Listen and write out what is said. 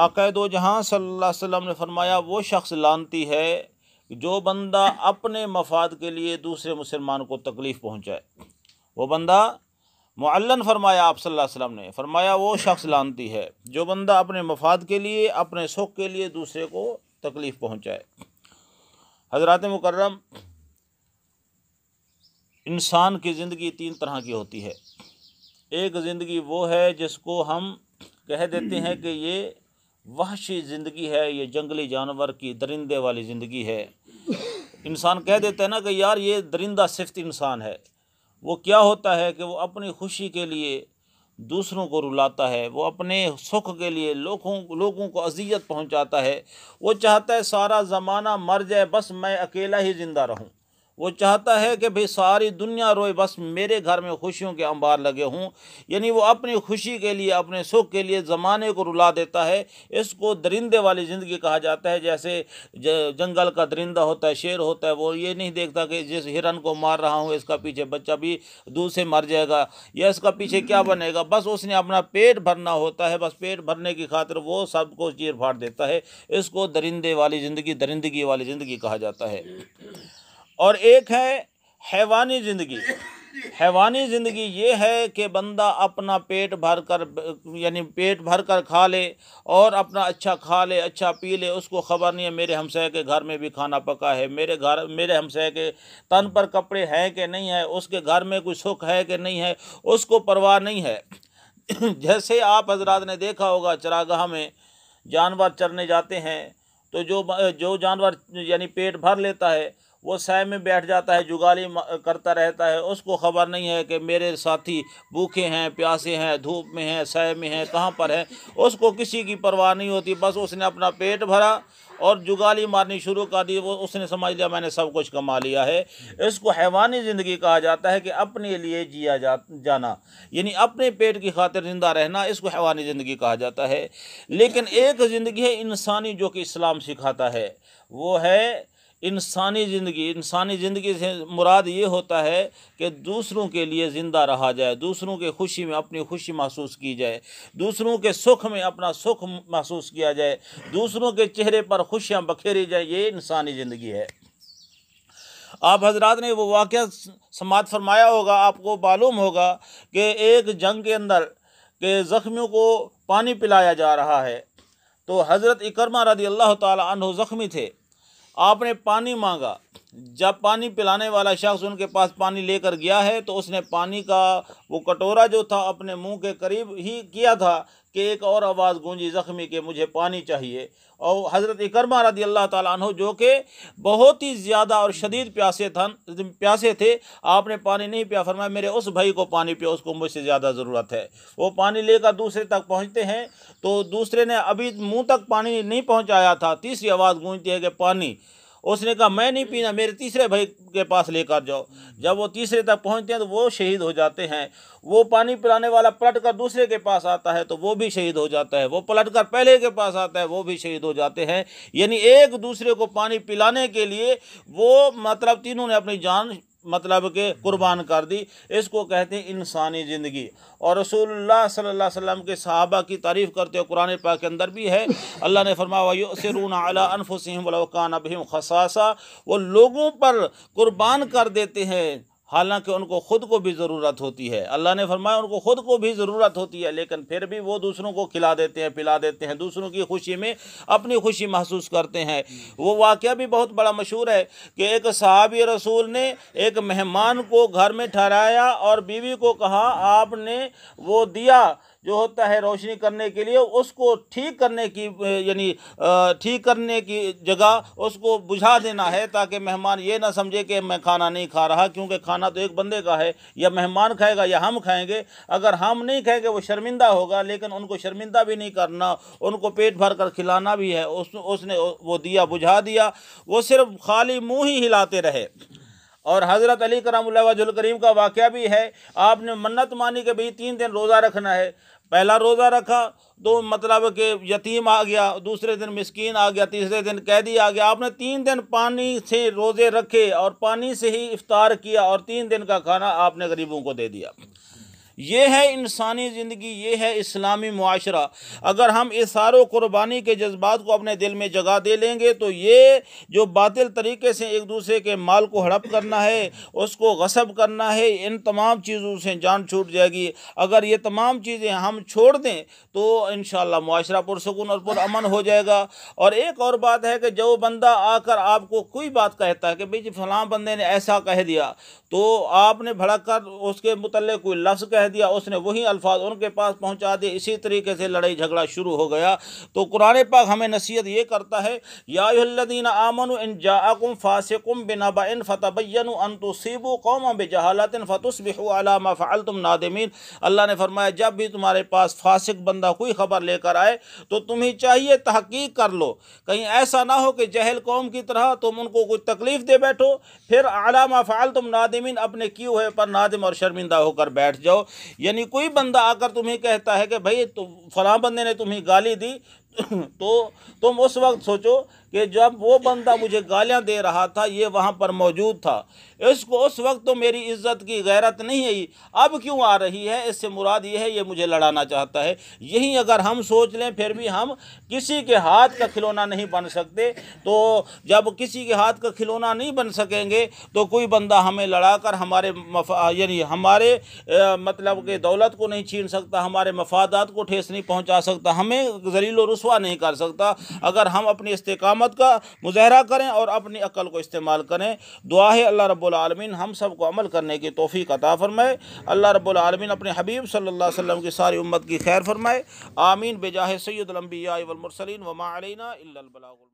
آقا دو جہاں صلی اللہ علیہ وسلم نے فرمایا وہ شخص لعنتی ہے جو بندہ اپنے مفاد کے لیے دوسرے مسلمان کو تکلیف پہنچائے۔ وہ بندہ معلن فرمایا آپ صلی اللہ علیہ وسلم نے فرمایا وہ شخص لعنتی ہے جو بندہ اپنے مفاد کے لیے اپنے سکھ کے لیے دوسرے کو تکلیف پہنچائے۔ حضرات مکرم، انسان کی زندگی تین طرح کی ہوتی ہے۔ ایک زندگی وہ ہے جس کو ہم کہہ دیتے ہیں کہ یہ وحشی زندگی ہے، یہ جنگلی جانور کی درندے والی زندگی ہے۔ انسان کہہ دیتا ہے نا کہ یار یہ درندہ صفت انسان ہے۔ وہ کیا ہوتا ہے کہ وہ اپنی خوشی کے لیے دوسروں کو رلاتا ہے، وہ اپنے سکھ کے لیے لوگوں کو اذیت پہنچاتا ہے۔ وہ چاہتا ہے سارا زمانہ مر جائے بس میں اکیلا ہی زندہ رہوں۔ وہ چاہتا ہے کہ بھئی ساری دنیا روئے بس میرے گھر میں خوشیوں کے انبار لگے ہوں۔ یعنی وہ اپنی خوشی کے لیے اپنے سکھ کے لیے زمانے کو رلا دیتا ہے۔ اس کو درندے والی زندگی کہا جاتا ہے۔ جیسے جنگل کا درندہ ہوتا ہے، شیر ہوتا ہے، وہ یہ نہیں دیکھتا کہ جس ہرن کو مار رہا ہوں اس کا پیچھے بچہ بھی دودھ سے مر جائے گا یا اس کا پیچھے کیا بنے گا، بس اس نے اپنا پیٹ بھرنا ہوتا ہے، بس پیٹ بھرنے کی خاطر وہ سب کو چیر پھاڑ دیتا ہے۔ اس کو درندے والی زندگی، درندگی والی زندگی کہا جاتا ہے۔ اور ایک ہے حیوانی زندگی۔ حیوانی زندگی یہ ہے کہ بندہ اپنا پیٹ بھر کر یعنی پیٹ بھر کر کھا لے اور اپنا اچھا کھا لے، اچھا پی لے، اس کو خبر نہیں ہے میرے ہمسائے کے گھر میں بھی کھانا پکا ہے، میرے ہمسائے کے تن پر کپڑے ہیں کہ نہیں ہے، اس کے گھر میں کوئی سکھ ہے کہ نہیں ہے، اس کو پرواہ نہیں ہے۔ جیسے آپ حضرات نے دیکھا ہوگا چراگاہ میں جانور چرنے جاتے ہیں تو جو جانور یعنی پیٹ بھر لیتا ہے وہ سائے میں بیٹھ جاتا ہے، جگالی کرتا رہتا ہے، اس کو خبر نہیں ہے کہ میرے ساتھی بھوکے ہیں، پیاسے ہیں، دھوپ میں ہیں، سائے میں ہیں، کہاں پر ہیں، اس کو کسی کی پرواہ نہیں ہوتی۔ بس اس نے اپنا پیٹ بھرا اور جگالی مارنی شروع کر دی، اس نے سمجھ لیا میں نے سب کچھ کما لیا ہے۔ اس کو حیوانی زندگی کہا جاتا ہے کہ اپنے لیے جیا جانا، یعنی اپنے پیٹ کی خاطر زندہ رہنا، اس کو حیوانی زندگی کہا جاتا ہے۔ لیکن ایک زندگی ہے انسانی جو کہ اسلام سکھاتا ہے، وہ ہے انسانی زندگی۔ انسانی زندگی سے مراد یہ ہوتا ہے کہ دوسروں کے لیے زندہ رہا جائے، دوسروں کے خوشی میں اپنی خوشی محسوس کی جائے، دوسروں کے سکھ میں اپنا سکھ محسوس کیا جائے، دوسروں کے چہرے پر خوشیاں بکھیری جائیں، یہ انسانی زندگی ہے۔ آپ حضرات نے وہ واقعہ سماعت فرمایا ہوگا، آپ کو معلوم ہوگا کہ ایک جنگ کے اندر کہ زخمیوں کو پانی پلایا جا رہا ہے تو حضرت اکرمہ رضی اللہ تعالی عنہ زخمی تھے۔ آپ نے پانی مانگا، جب پانی پلانے والا شخص ان کے پاس پانی لے کر گیا ہے تو اس نے پانی کا وہ کٹورا جو تھا اپنے منہ کے قریب ہی کیا تھا کہ ایک اور آواز گونجی زخمی کہ مجھے پانی چاہیے۔ اور حضرت اکرمہ رضی اللہ تعالیٰ عنہ جو کہ بہت ہی زیادہ اور شدید پیاسے تھے، آپ نے پانی نہیں پیا، فرمایا میرے اس بھائی کو پانی پیا، اس کو مجھ سے زیادہ ضرورت ہے۔ وہ پانی لے کر دوسرے تک پہنچتے ہیں تو دوسرے نے ابھی منہ تک پانی نہیں پہنچایا تھا، تیسری آواز گونجتی ہے کہ پانی۔ اس نے کہا میں نہیں پینا، میرے تیسرے بھائی کے پاس لے کر جاؤ۔ جب وہ تیسرے تک پہنچتے ہیں تو وہ شہید ہو جاتے ہیں۔ وہ پانی پلانے والا پلٹ کر دوسرے کے پاس آتا ہے تو وہ بھی شہید ہو جاتا ہے، وہ پلٹ کر پہلے کے پاس آتا ہے وہ بھی شہید ہو جاتے ہیں۔ یعنی ایک دوسرے کو پانی پلانے کے لیے وہ تینوں نے اپنی جان کہ قربان کر دی۔ اس کو کہتے ہیں انسانی زندگی۔ اور رسول اللہ صلی اللہ علیہ وسلم کے صحابہ کی تعریف کرتے ہوئے قرآن پاک کے اندر بھی ہے، اللہ نے فرمایا وَيُؤْثِرُونَ عَلَىٰ أَنفُسِهِمْ وَلَوْ كَانَ بِهِمْ خَصَاصَةٌ، وہ لوگوں پر قربان کر دیتے ہیں حالانکہ ان کو خود کو بھی ضرورت ہوتی ہے۔ اللہ نے فرمایا ان کو خود کو بھی ضرورت ہوتی ہے لیکن پھر بھی وہ دوسروں کو کھلا دیتے ہیں، پلا دیتے ہیں، دوسروں کی خوشی میں اپنی خوشی محسوس کرتے ہیں۔ وہ واقعہ بھی بہت بڑا مشہور ہے کہ ایک صحابی رسول نے ایک مہمان کو گھر میں ٹھہرایا اور بیوی کو کہا آپ نے وہ دیا جو ہوتا ہے روشنی کرنے کے لیے اس کو ٹھیک کرنے کی یعنی ٹھیک کرنے کی جگہ اس کو بجھا دینا ہے تاکہ مہمان یہ نہ سمجھے کہ میں کھانا نہیں کھا رہا، کیونکہ کھانا تو ایک بندے کا ہے، یا مہمان کھائے گا یا ہم کھائیں گے۔ اگر ہم نہیں کھائیں گے وہ شرمندہ ہوگا، لیکن ان کو شرمندہ بھی نہیں کرنا، ان کو پیٹ بھر کر کھلانا بھی ہے۔ اس نے وہ دیا بجھا دیا، وہ صرف خالی منہ ہی ہلاتے رہے۔ اور حضرت علی کرم اللہ وجہ الکریم کا واقعہ بھی ہے، آپ نے منت مانی کہ بھئی 3 دن روزہ رکھنا ہے۔ پہلا روزہ رکھا تو کہ یتیم آ گیا، دوسرے دن مسکین آ گیا، تیسرے دن قیدی آ گیا۔ آپ نے 3 دن پانی سے روزے رکھے اور پانی سے ہی افطار کیا اور 3 دن کا کھانا آپ نے غریبوں کو دے دیا۔ یہ ہے انسانی زندگی، یہ ہے اسلامی معاشرہ۔ اگر ہم اثار و قربانی کے جذبات کو اپنے دل میں جگہ دے لیں گے تو یہ جو باطل طریقے سے ایک دوسرے کے مال کو ہڑپ کرنا ہے، اس کو غصب کرنا ہے، ان تمام چیزوں سے جان چھوٹ جائے گی۔ اگر یہ تمام چیزیں ہم چھوڑ دیں تو انشاءاللہ معاشرہ پرسکون اور پرامن ہو جائے گا۔ اور ایک اور بات ہے کہ جو بندہ آ کر آپ کو کوئی بات کہتا ہے کہ بھئی فلاں بندے نے ایسا کہہ دیا، تو آپ نے بھڑک کر اس کے متعلق کوئی لفظ کہہ دیا، اس نے وہی الفاظ ان کے پاس پہنچا دیے، اسی طریقے سے لڑائی جھگڑا شروع ہو گیا۔ تو قرآن پاک ہمیں نصیحت یہ کرتا ہے، یا ایھا الذین آمنوا ان جاءکم فاسق بنبأ فتبینوا ان تصیبوا قوما بجہالۃ فتصبحوا علی ما فعلتم نادمین۔ اللہ نے فرمایا جب بھی تمہارے پاس فاسق بندہ کوئی خبر لے کر آئے تو تمہیں چاہیے تحقیق کر لو، کہیں ایسا نہ ہو کہ جاہل قوم کی طرح تم ان کو کوئی تکلیف دے بیٹھو، پھر علی ما فعلتم نادمین، اپنے کیے ہوئے پر نادم اور شرمندہ ہو کر بیٹھ جاؤ۔ یعنی کوئی بندہ آ کر تمہیں کہتا ہے کہ بھائی فلاں بندے نے تمہیں گالی دی، تو تم اس وقت سوچو کہ جب وہ بندہ مجھے گالیاں دے رہا تھا یہ وہاں پر موجود تھا، اس وقت تو میری عزت کی غیرت نہیں ہے، اب کیوں آ رہی ہے؟ اس سے مراد یہ ہے یہ مجھے لڑانا چاہتا ہے۔ یہی اگر ہم سوچ لیں پھر بھی ہم کسی کے ہاتھ کا کھلونا نہیں بن سکتے۔ تو جب کسی کے ہاتھ کا کھلونا نہیں بن سکیں گے تو کوئی بندہ ہمیں لڑا کر ہمارے یعنی ہمارے مطلب کہ دولت کو نہیں چھین سکتا، ہمارے مفادات کو ٹھیس نہیں پہنچا سکتا، ہمیں ذلیل و رسوا نہیں کر سکتا، اگر ہم اپنی استقامت کا مظاہرہ کریں اور اپنی عقل کو استعمال کریں۔ دعا ہے اللہ رب العالمین ہم سب کو عمل کرنے کی توفیق عطا فرمائے۔ اللہ رب العالمین اپنے حبیب صلی اللہ علیہ وسلم کی ساری امت کی خیر فرمائے، آمین بجاہ سید الانبیاء والمرسلین وما علینا الا البلاغ۔